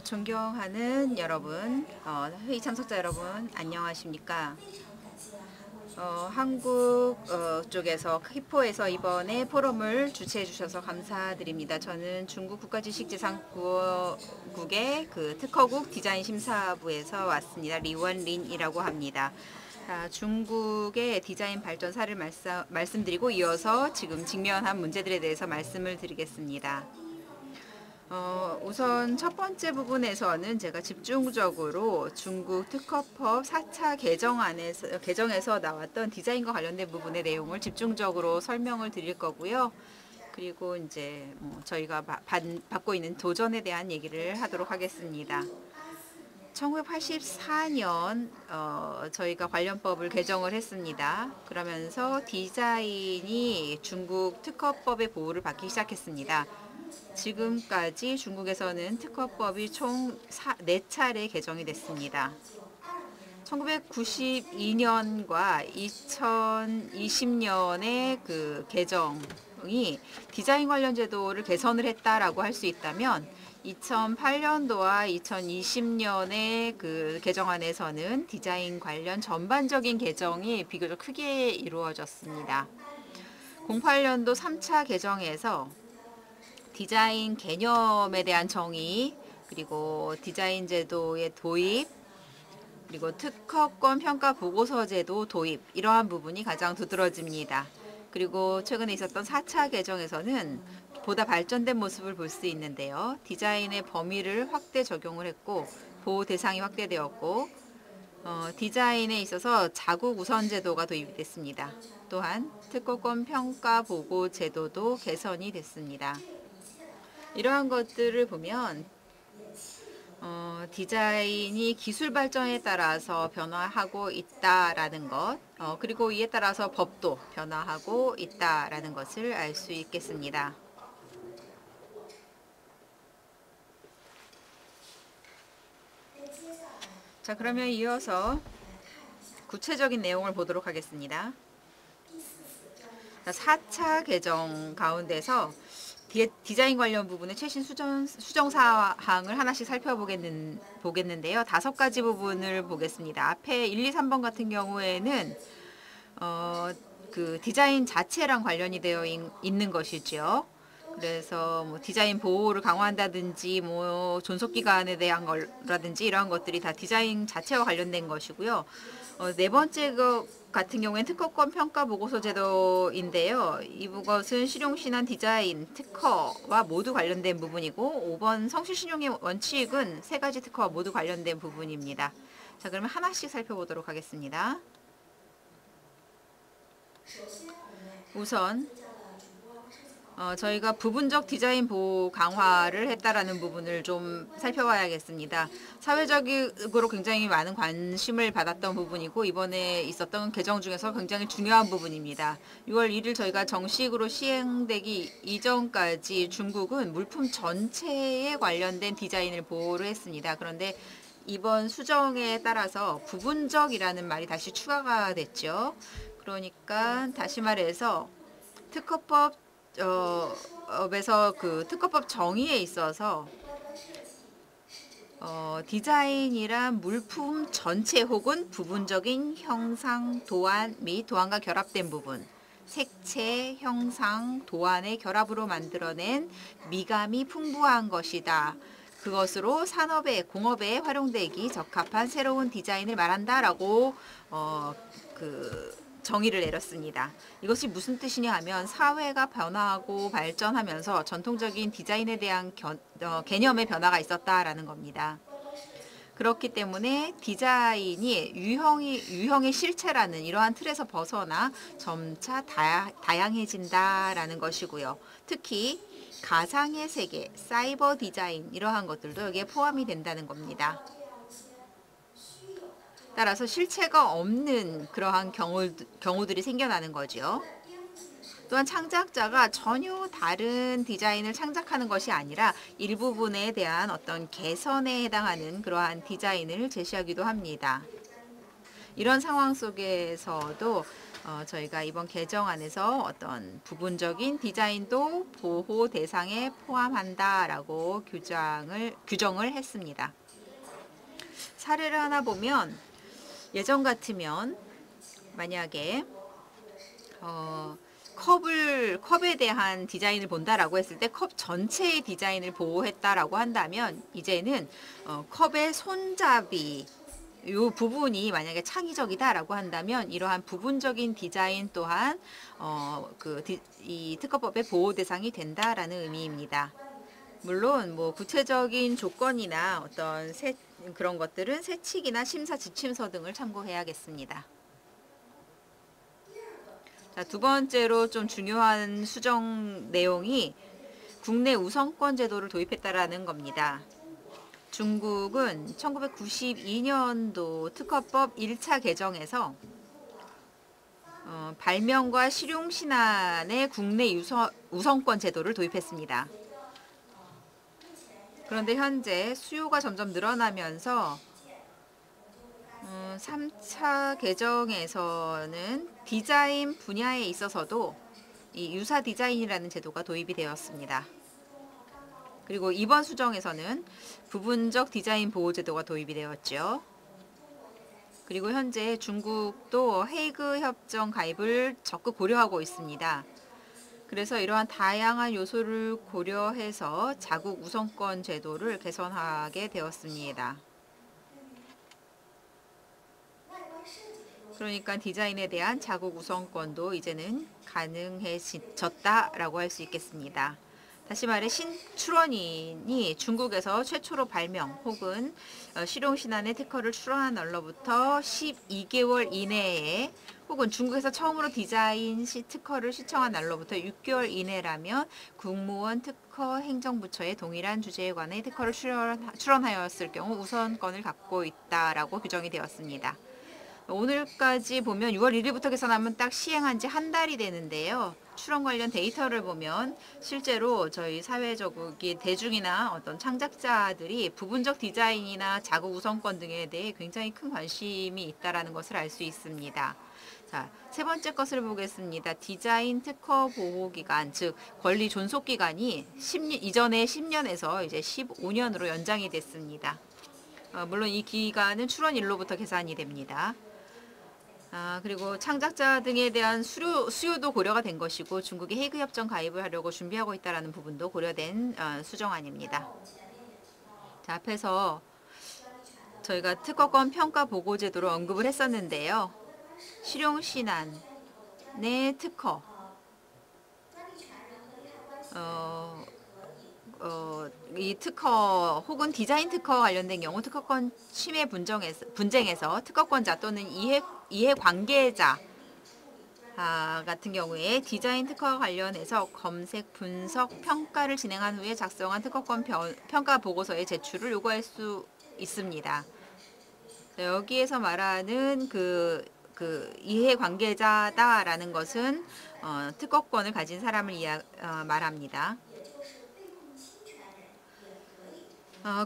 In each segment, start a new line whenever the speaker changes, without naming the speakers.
존경하는 여러분, 회의 참석자 여러분, 안녕하십니까? 한국 쪽에서 히포에서 이번에 포럼을 주최해 주셔서 감사드립니다. 저는 중국 국가주식재산국의 특허국 디자인 심사부에서 왔습니다. 리원린이라고 합니다. 중국의 디자인 발전 사를 말씀드리고 이어서 지금 직면한 문제들에 대해서 말씀을 드리겠습니다. 우선 첫 번째 부분에서는 제가 집중적으로 중국 특허법 4차 개정에서 나왔던 디자인과 관련된 부분의 내용을 집중적으로 설명을 드릴 거고요. 그리고 이제 저희가 받고 있는 도전에 대한 얘기를 하도록 하겠습니다. 1984년 저희가 관련법을 개정을 했습니다. 그러면서 디자인이 중국 특허법의 보호를 받기 시작했습니다. 지금까지 중국에서는 특허법이 총 4차례 개정이 됐습니다. 1992년과 2020년의 개정이 디자인 관련 제도를 개선을 했다라고 할 수 있다면 2008년도와 2020년의 개정안에서는 디자인 관련 전반적인 개정이 비교적 크게 이루어졌습니다. 08년도 3차 개정에서 디자인 개념에 대한 정의, 그리고 디자인 제도의 도입, 그리고 특허권 평가 보고서 제도 도입, 이러한 부분이 가장 두드러집니다. 그리고 최근에 있었던 4차 개정에서는 보다 발전된 모습을 볼 수 있는데요. 디자인의 범위를 확대 적용을 했고 보호 대상이 확대되었고 디자인에 있어서 자국 우선 제도가 도입이 됐습니다. 또한 특허권 평가 보고 제도도 개선이 됐습니다. 이러한 것들을 보면 디자인이 기술 발전에 따라서 변화하고 있다라는 것, 그리고 이에 따라서 법도 변화하고 있다라는 것을 알 수 있겠습니다. 자, 그러면 이어서 구체적인 내용을 보도록 하겠습니다. 4차 개정 가운데서 디자인 관련 부분의 최신 수정 사항을 하나씩 살펴보겠는데요. 5가지 부분을 보겠습니다. 앞에 1, 2, 3번 같은 경우에는 디자인 자체랑 관련이 되어 있는 것이죠. 그래서 디자인 보호를 강화한다든지 존속 기간에 대한 거라든지 이러한 것들이 다 디자인 자체와 관련된 것이고요. 네 번째 같은 경우에는 특허권 평가 보고서 제도인데요. 이것은 실용신안 디자인 특허와 모두 관련된 부분이고 5번 성실신용의 원칙은 3가지 특허와 모두 관련된 부분입니다. 자, 그러면 하나씩 살펴보도록 하겠습니다. 우선 저희가 부분적 디자인 보호 강화를 했다라는 부분을 좀 살펴봐야겠습니다. 사회적으로 굉장히 많은 관심을 받았던 부분이고 이번에 있었던 개정 중에서 굉장히 중요한 부분입니다. 6월 1일 저희가 정식으로 시행되기 이전까지 중국은 물품 전체에 관련된 디자인을 보호를 했습니다. 그런데 이번 수정에 따라서 부분적이라는 말이 다시 추가가 됐죠. 그러니까 다시 말해서 특허법 에서 특허법 정의에 있어서 디자인이란 물품 전체 혹은 부분적인 형상, 도안 및 도안과 결합된 부분, 색채, 형상, 도안의 결합으로 만들어낸 미감이 풍부한 것이다. 그것으로 산업에, 공업에 활용되기 적합한 새로운 디자인을 말한다라고 정의를 내렸습니다. 이것이 무슨 뜻이냐 하면 사회가 변화하고 발전하면서 전통적인 디자인에 대한 개념의 변화가 있었다라는 겁니다. 그렇기 때문에 디자인이 유형의 실체라는 이러한 틀에서 벗어나 점차 다양해진다라는 것이고요. 특히 가상의 세계, 사이버 디자인 이러한 것들도 여기에 포함이 된다는 겁니다. 따라서 실체가 없는 그러한 경우들이 생겨나는 거죠. 또한 창작자가 전혀 다른 디자인을 창작하는 것이 아니라 일부분에 대한 어떤 개선에 해당하는 그러한 디자인을 제시하기도 합니다. 이런 상황 속에서도 저희가 이번 개정안에서 어떤 부분적인 디자인도 보호 대상에 포함한다라고 규정을 했습니다. 사례를 하나 보면 예전 같으면 만약에 컵에 대한 디자인을 본다라고 했을 때 컵 전체의 디자인을 보호했다라고 한다면 이제는 컵의 손잡이 이 부분이 만약에 창의적이다라고 한다면 이러한 부분적인 디자인 또한 이 특허법의 보호 대상이 된다라는 의미입니다. 물론 뭐 구체적인 조건이나 어떤 그런 것들은 세칙이나 심사 지침서 등을 참고해야겠습니다. 자, 두 번째로 좀 중요한 수정 내용이 국내 우선권 제도를 도입했다라는 겁니다. 중국은 1992년도 특허법 1차 개정에서 발명과 실용 신안의 국내 우선권 제도를 도입했습니다. 그런데 현재 수요가 점점 늘어나면서 3차 개정에서는 디자인 분야에 있어서도 이 유사 디자인이라는 제도가 도입이 되었습니다. 그리고 이번 수정에서는 부분적 디자인 보호 제도가 도입이 되었죠. 그리고 현재 중국도 헤이그 협정 가입을 적극 고려하고 있습니다. 그래서 이러한 다양한 요소를 고려해서 자국 우선권 제도를 개선하게 되었습니다. 그러니까 디자인에 대한 자국 우선권도 이제는 가능해졌다라고 할 수 있겠습니다. 다시 말해 신출원인이 중국에서 최초로 발명 혹은 실용신안의 특허를 출원한 날로부터 12개월 이내에 혹은 중국에서 처음으로 디자인 특허를 시청한 날로부터 6개월 이내라면 국무원 특허 행정부처의 동일한 주제에 관해 특허를 출원하였을 경우 우선권을 갖고 있다라고 규정이 되었습니다. 오늘까지 보면 6월 1일부터 개선하면 딱 시행한 지 한 달이 되는데요. 출원 관련 데이터를 보면 실제로 저희 사회적인 대중이나 어떤 창작자들이 부분적 디자인이나 자국 우선권 등에 대해 굉장히 큰 관심이 있다는 것을 알 수 있습니다. 자, 세 번째 것을 보겠습니다. 디자인 특허 보호 기간, 즉 권리 존속 기간이 이전에 10년에서 이제 15년으로 연장이 됐습니다. 물론 이 기간은 출원일로부터 계산이 됩니다. 그리고 창작자 등에 대한 수요도 고려가 된 것이고 중국이 헤이그 협정 가입을 하려고 준비하고 있다는 부분도 고려된 수정안입니다. 자, 앞에서 저희가 특허권 평가 보고 제도를 언급을 했었는데요. 실용신안의 특허, 이 특허 혹은 디자인 특허 관련된 경우 특허권 침해 분쟁에서 특허권자 또는 이해 관계자 같은 경우에 디자인 특허 관련해서 검색, 분석, 평가를 진행한 후에 작성한 특허권 평가 보고서의 제출을 요구할 수 있습니다. 여기에서 말하는 그 이해 관계자다라는 것은 특허권을 가진 사람을 말합니다.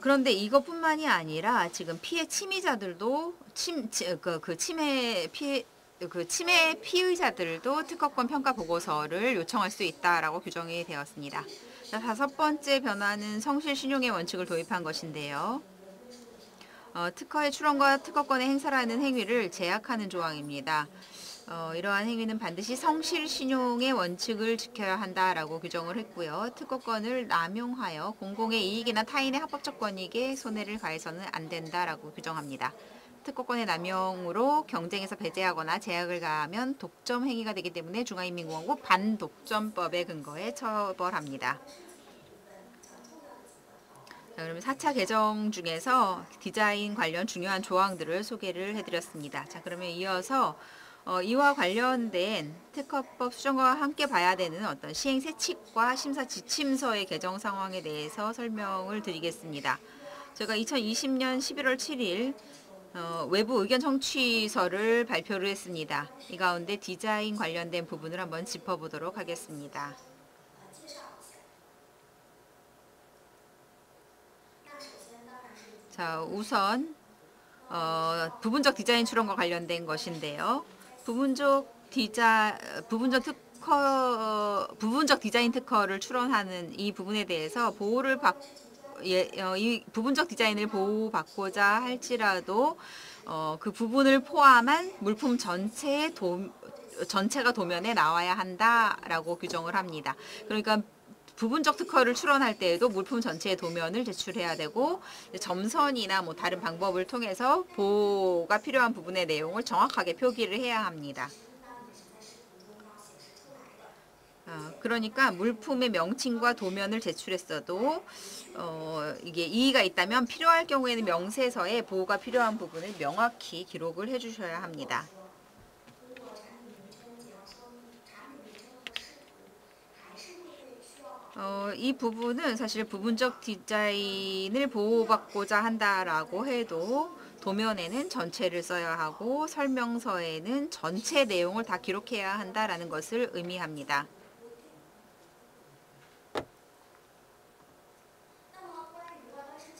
그런데 이것뿐만이 아니라 지금 피해 침해자들도 침해 피의자들도 특허권 평가 보고서를 요청할 수 있다라고 규정이 되었습니다. 자, 다섯 번째 변화는 성실 신용의 원칙을 도입한 것인데요. 특허의 출원과 특허권의 행사라는 행위를 제약하는 조항입니다. 이러한 행위는 반드시 성실 신용의 원칙을 지켜야 한다라고 규정을 했고요. 특허권을 남용하여 공공의 이익이나 타인의 합법적 권익에 손해를 가해서는 안 된다라고 규정합니다. 특허권의 남용으로 경쟁에서 배제하거나 제약을 가하면 독점 행위가 되기 때문에 중화인민공화국 반독점법에 근거해 처벌합니다. 자, 그러면 4차 개정 중에서 디자인 관련 중요한 조항들을 소개를 해드렸습니다. 자, 그러면 이어서 이와 관련된 특허법 수정과 함께 봐야 되는 어떤 시행 세칙과 심사 지침서의 개정 상황에 대해서 설명을 드리겠습니다. 제가 2020년 11월 7일 외부 의견 청취서를 발표를 했습니다. 이 가운데 디자인 관련된 부분을 한번 짚어보도록 하겠습니다. 자, 우선 부분적 디자인 출원과 관련된 것인데요. 부분적 부분적 디자인 특허를 출원하는 이 부분에 대해서 이 부분적 디자인을 보호받고자 할지라도 그 부분을 포함한 물품 전체가 도면에 나와야 한다라고 규정을 합니다. 그러니까 부분적 특허를 출원할 때에도 물품 전체의 도면을 제출해야 되고, 점선이나 뭐 다른 방법을 통해서 보호가 필요한 부분의 내용을 정확하게 표기를 해야 합니다. 그러니까 물품의 명칭과 도면을 제출했어도 이게 이의가 있다면 필요할 경우에는 명세서에 보호가 필요한 부분을 명확히 기록을 해주셔야 합니다. 이 부분은 사실 부분적 디자인을 보호받고자 한다라고 해도 도면에는 전체를 써야 하고 설명서에는 전체 내용을 다 기록해야 한다라는 것을 의미합니다.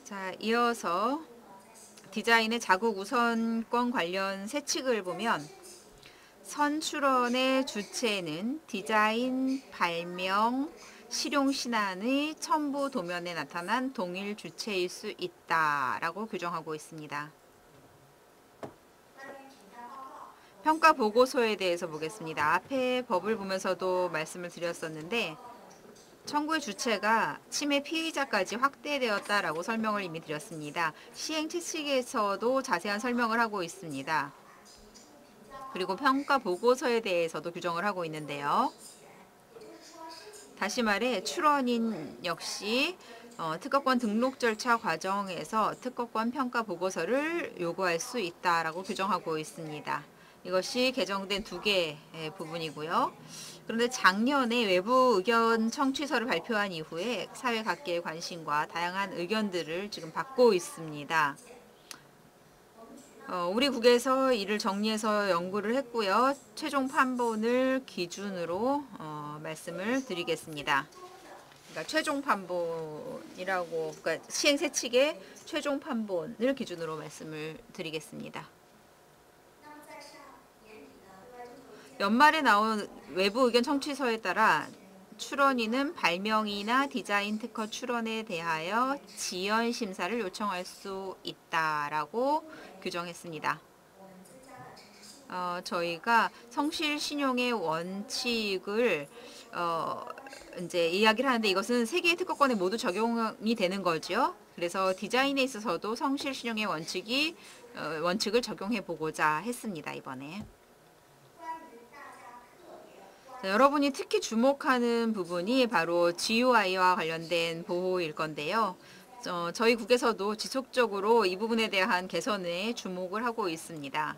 자, 이어서 디자인의 자국 우선권 관련 세칙을 보면, 선출원의 주체는 디자인, 발명, 실용 신안의 첨부 도면에 나타난 동일 주체일 수 있다라고 규정하고 있습니다. 평가 보고서에 대해서 보겠습니다. 앞에 법을 보면서도 말씀을 드렸었는데, 청구의 주체가 침해 피의자까지 확대되었다라고 설명을 이미 드렸습니다. 시행 채칙에서도 자세한 설명을 하고 있습니다. 그리고 평가 보고서에 대해서도 규정을 하고 있는데요. 다시 말해 출원인 역시 특허권 등록 절차 과정에서 특허권 평가 보고서를 요구할 수 있다라고 규정하고 있습니다. 이것이 개정된 두 개의 부분이고요. 그런데 작년에 외부 의견 청취서를 발표한 이후에 사회 각계의 관심과 다양한 의견들을 지금 받고 있습니다. 우리 국에서 이를 정리해서 연구를 했고요. 최종 판본을 기준으로 말씀을 드리겠습니다. 그러니까 최종 판본이라고, 그러니까 시행세칙의 최종 판본을 기준으로 말씀을 드리겠습니다. 연말에 나온 외부 의견 청취서에 따라 출원인은 발명이나 디자인 특허 출원에 대하여 지연 심사를 요청할 수 있다라고 규정했습니다. 저희가 성실 신용의 원칙을 이제 이야기를 하는데, 이것은 세 개의 특허권에 모두 적용이 되는 거죠. 그래서 디자인에 있어서도 성실 신용의 원칙을 적용해 보고자 했습니다, 이번에. 자, 여러분이 특히 주목하는 부분이 바로 GUI와 관련된 보호일 건데요. 저희 국에서도 지속적으로 이 부분에 대한 개선에 주목을 하고 있습니다.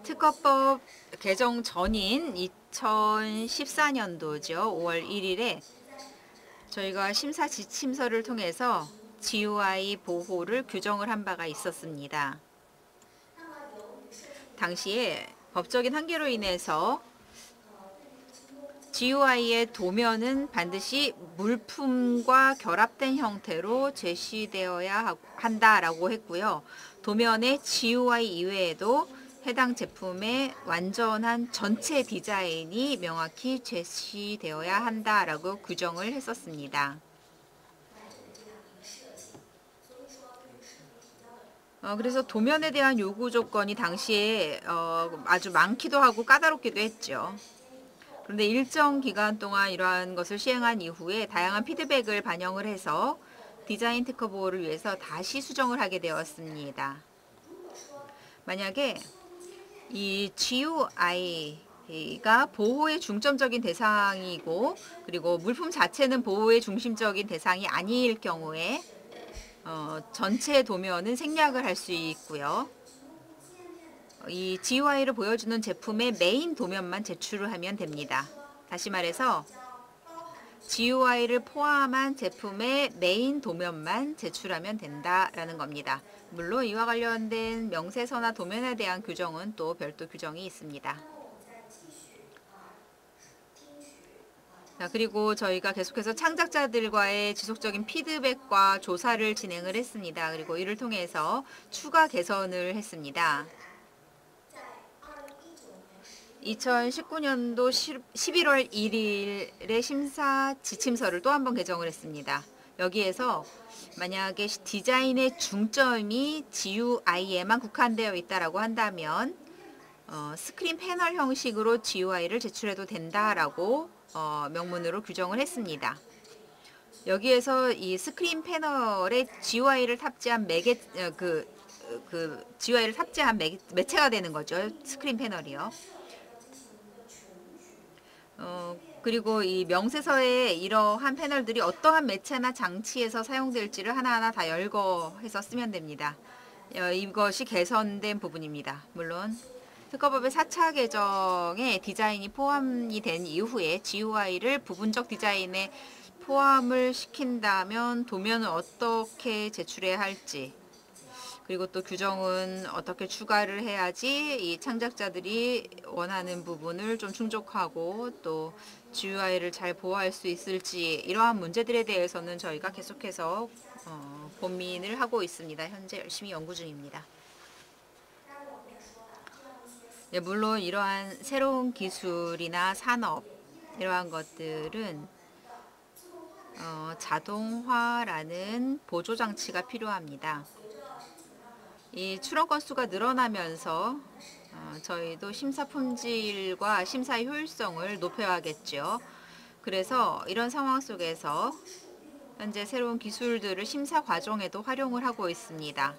특허법 개정 전인 2014년도죠. 5월 1일에 저희가 심사 지침서를 통해서 GUI 보호를 규정을 한 바가 있었습니다. 당시에 법적인 한계로 인해서 GUI의 도면은 반드시 물품과 결합된 형태로 제시되어야 한다라고 했고요. 도면의 GUI 이외에도 해당 제품의 완전한 전체 디자인이 명확히 제시되어야 한다라고 규정을 했었습니다. 그래서 도면에 대한 요구 조건이 당시에 아주 많기도 하고 까다롭기도 했죠. 그런데 일정 기간 동안 이러한 것을 시행한 이후에 다양한 피드백을 반영을 해서 디자인 특허 보호를 위해서 다시 수정을 하게 되었습니다. 만약에 이 GUI가 보호의 중점적인 대상이고, 그리고 물품 자체는 보호의 중심적인 대상이 아닐 경우에 전체 도면은 생략을 할 수 있고요. 이 GUI를 보여주는 제품의 메인 도면만 제출을 하면 됩니다. 다시 말해서 GUI를 포함한 제품의 메인 도면만 제출하면 된다라는 겁니다. 물론 이와 관련된 명세서나 도면에 대한 규정은 또 별도 규정이 있습니다. 자, 그리고 저희가 계속해서 창작자들과의 지속적인 피드백과 조사를 진행을 했습니다. 그리고 이를 통해서 추가 개선을 했습니다. 2019년도 11월 1일에 심사 지침서를 또 한 번 개정을 했습니다. 여기에서 만약에 디자인의 중점이 GUI에만 국한되어 있다라고 한다면 스크린 패널 형식으로 GUI를 제출해도 된다라고 명문으로 규정을 했습니다. 여기에서 이 스크린 패널에 GUI를 탑재한 GUI를 탑재한 매체가 되는 거죠. 스크린 패널이요. 그리고 이 명세서에 이러한 패널들이 어떠한 매체나 장치에서 사용될지를 하나하나 다 열거해서 쓰면 됩니다. 이것이 개선된 부분입니다. 물론 특허법의 4차 개정에 디자인이 포함이 된 이후에 GUI를 부분적 디자인에 포함을 시킨다면 도면을 어떻게 제출해야 할지, 그리고 또 규정은 어떻게 추가를 해야지 이 창작자들이 원하는 부분을 좀 충족하고 또 GUI를 잘 보호할 수 있을지, 이러한 문제들에 대해서는 저희가 계속해서 고민을 하고 있습니다. 현재 열심히 연구 중입니다. 네, 물론 이러한 새로운 기술이나 산업, 이러한 것들은 자동화라는 보조 장치가 필요합니다. 이 출원 건수가 늘어나면서 저희도 심사 품질과 심사의 효율성을 높여야겠죠. 그래서 이런 상황 속에서 현재 새로운 기술들을 심사 과정에도 활용을 하고 있습니다.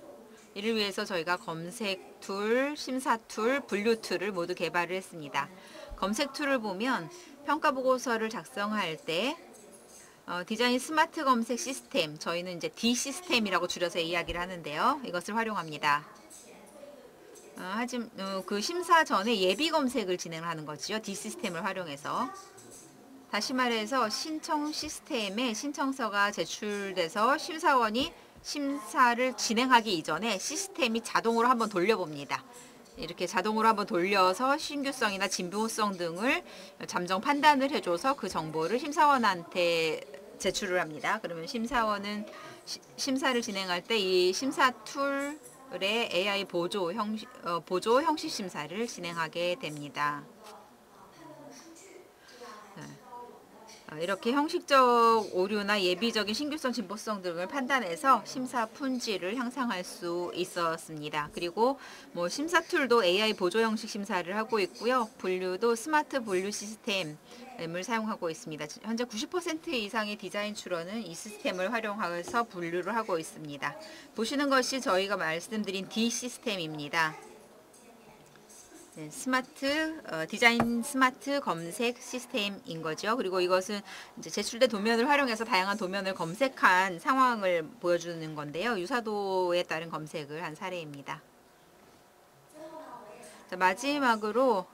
이를 위해서 저희가 검색 툴, 심사 툴, 분류 툴을 모두 개발을 했습니다. 검색 툴을 보면 평가 보고서를 작성할 때 디자인 스마트 검색 시스템, 저희는 이제 D 시스템이라고 줄여서 이야기를 하는데요. 이것을 활용합니다. 하지만 그 심사 전에 예비 검색을 진행하는 거지요. D 시스템을 활용해서. 다시 말해서 신청 시스템에 신청서가 제출돼서 심사원이 심사를 진행하기 이전에 시스템이 자동으로 한번 돌려봅니다. 이렇게 자동으로 한번 돌려서 신규성이나 진보성 등을 잠정 판단을 해줘서 그 정보를 심사원한테 제출을 합니다. 그러면 심사원은 심사를 진행할 때 이 심사 툴의 AI 보조 형식 심사를 진행하게 됩니다. 이렇게 형식적 오류나 예비적인 신규성, 진보성 등을 판단해서 심사 품질을 향상할 수 있었습니다. 그리고 심사 툴도 AI 보조 형식 심사를 하고 있고요. 분류도 스마트 분류 시스템을 사용하고 있습니다. 현재 90% 이상의 디자인 출원은 이 시스템을 활용해서 분류를 하고 있습니다. 보시는 것이 저희가 말씀드린 D 시스템입니다. 네, 디자인 스마트 검색 시스템인 거죠. 그리고 이것은 이제 제출된 도면을 활용해서 다양한 도면을 검색한 상황을 보여주는 건데요. 유사도에 따른 검색을 한 사례입니다. 자, 마지막으로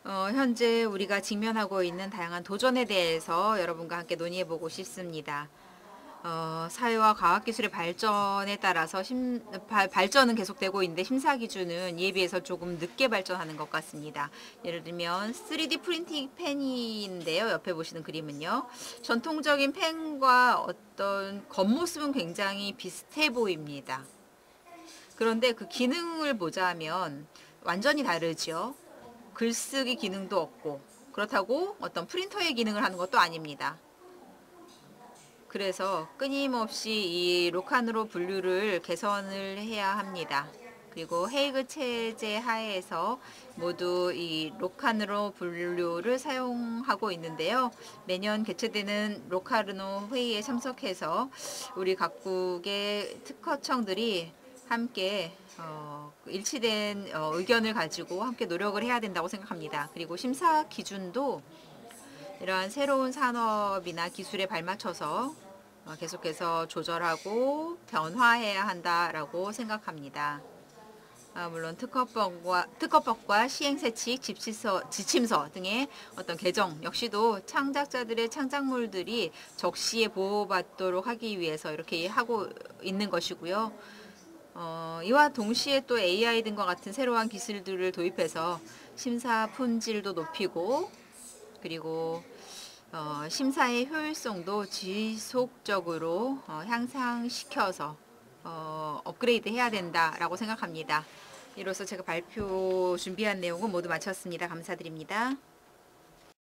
현재 우리가 직면하고 있는 다양한 도전에 대해서 여러분과 함께 논의해보고 싶습니다. 사회와 과학기술의 발전에 따라서 발전은 계속되고 있는데 심사 기준은 이에 비해서 조금 늦게 발전하는 것 같습니다. 예를 들면 3D 프린팅 펜인데요. 옆에 보시는 그림은요. 전통적인 펜과 어떤 겉모습은 굉장히 비슷해 보입니다. 그런데 그 기능을 보자면 완전히 다르죠. 글쓰기 기능도 없고 그렇다고 어떤 프린터의 기능을 하는 것도 아닙니다. 그래서 끊임없이 이 로칸으로 분류를 개선을 해야 합니다. 그리고 헤이그 체제 하에서 모두 이 로칸으로 분류를 사용하고 있는데요. 매년 개최되는 로카르노 회의에 참석해서 우리 각국의 특허청들이 함께 일치된 의견을 가지고 함께 노력을 해야 된다고 생각합니다. 그리고 심사 기준도 이러한 새로운 산업이나 기술에 발맞춰서 계속해서 조절하고 변화해야 한다라고 생각합니다. 물론 특허법과 시행세칙, 지침서 등의 어떤 개정 역시도 창작자들의 창작물들이 적시에 보호받도록 하기 위해서 이렇게 하고 있는 것이고요. 이와 동시에 또 AI 등과 같은 새로운 기술들을 도입해서 심사 품질도 높이고 그리고 심사의 효율성도 지속적으로 향상시켜서 업그레이드 해야 된다라고 생각합니다. 이로써 제가 발표 준비한 내용은 모두 마쳤습니다. 감사드립니다.